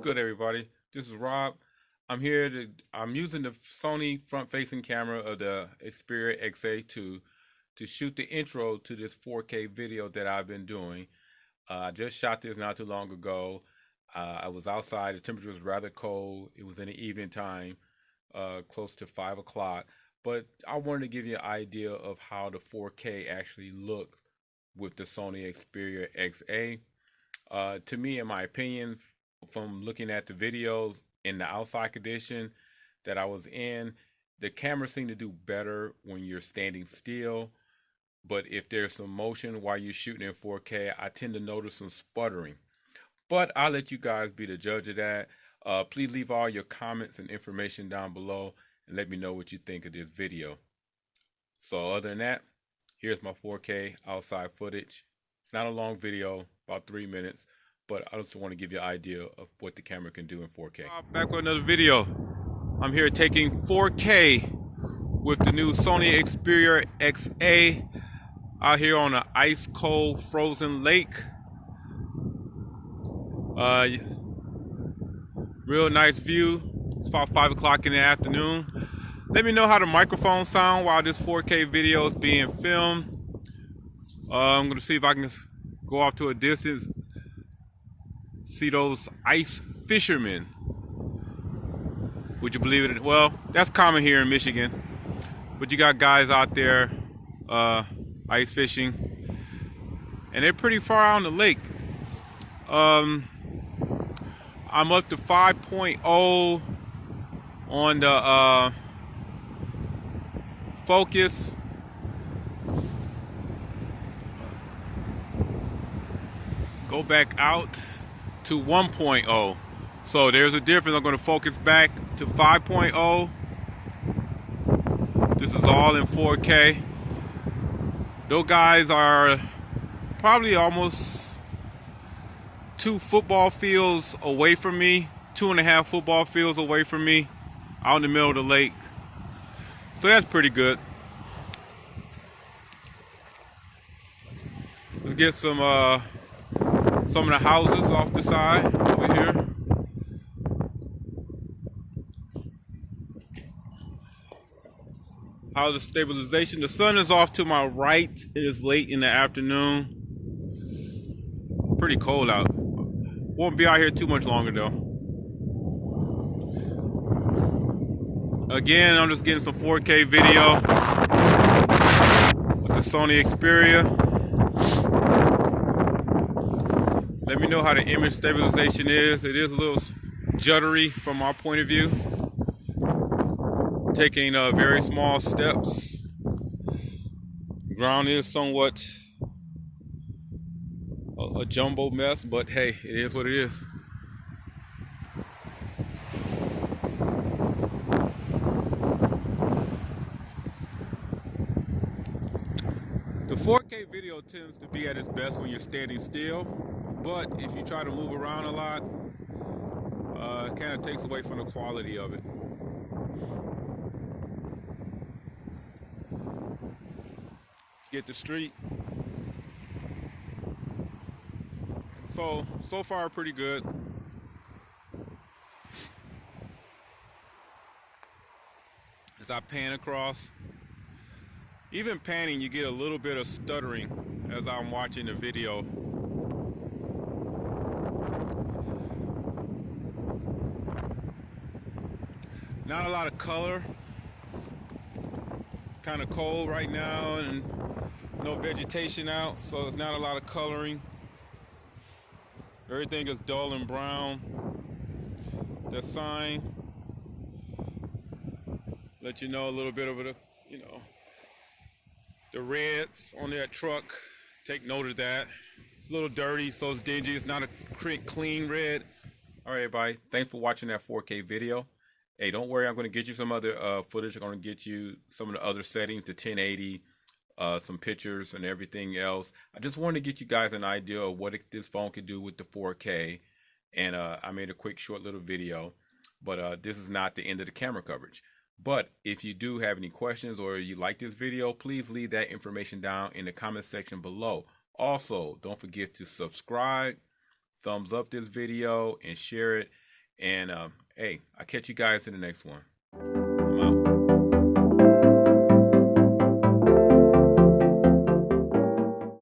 good, everybody? This is Rob. I'm using the Sony front-facing camera of the Xperia XA2 to shoot the intro to this 4K video that I've been doing. I just shot this not too long ago. I was outside. The temperature was rather cold. It was in the evening time, close to 5 o'clock. But I wanted to give you an idea of how the 4K actually looks with the Sony Xperia XA. To me, in my opinion, from looking at the videos in the outside condition that I was in, the camera seemed to do better when you're standing still. But if there's some motion while you're shooting in 4K, I tend to notice some sputtering. But I'll let you guys be the judge of that. Please leave all your comments and information down below and let me know what you think of this video. So other than that, here's my 4K outside footage. It's not a long video, about 3 minutes, but I just want to give you an idea of what the camera can do in 4K. Back with another video. I'm here taking 4K with the new Sony Xperia XA out here on an ice cold frozen lake. Real nice view. It's about 5 o'clock in the afternoon. Let me know how the microphone sound while this 4K video is being filmed. I'm going to see if I can go off to a distance, see those ice fishermen. Would you believe it? Well, that's common here in Michigan. But you got guys out there ice fishing, and they're pretty far out on the lake. I'm up to 5.0 on the focus. Go back out to 1.0. So there's a difference. I'm going to focus back to 5.0. This is all in 4K. Those guys are probably almost 2 football fields away from me, 2.5 football fields away from me, out in the middle of the lake. So that's pretty good. Let's get some of the houses off the side over here. How the stabilization. The sun is off to my right. It is late in the afternoon. Pretty cold out. Won't be out here too much longer though. Again, I'm just getting some 4K video with the Sony Xperia. Let me know how the image stabilization is. It is a little juddery from our point of view. Taking very small steps. The ground is somewhat a jumbo mess, but hey, it is what it is. The 4K video tends to be at its best when you're standing still, but if you try to move around a lot, it kind of takes away from the quality of it. Get the street. So far pretty good. As I pan across, even panning, you get a little bit of stuttering as I'm watching the video. Not a lot of color. Kind of cold right now and no vegetation out, so there's not a lot of coloring. Everything is dull and brown. The sign let you know a little bit of it, the reds on that truck. Take note of that. It's a little dirty, so it's dingy. It's not a clean red. All right, everybody. Thanks for watching that 4K video. Hey, don't worry. I'm going to get you some other footage. I'm going to get you some of the other settings, the 1080, some pictures and everything else. I just wanted to get you guys an idea of what this phone can do with the 4K. And I made a quick, short little video. But this is not the end of the camera coverage. But if you do have any questions or you like this video, please leave that information down in the comment section below. Also, don't forget to subscribe, thumbs up this video, and share it. And hey, I'll catch you guys in the next one.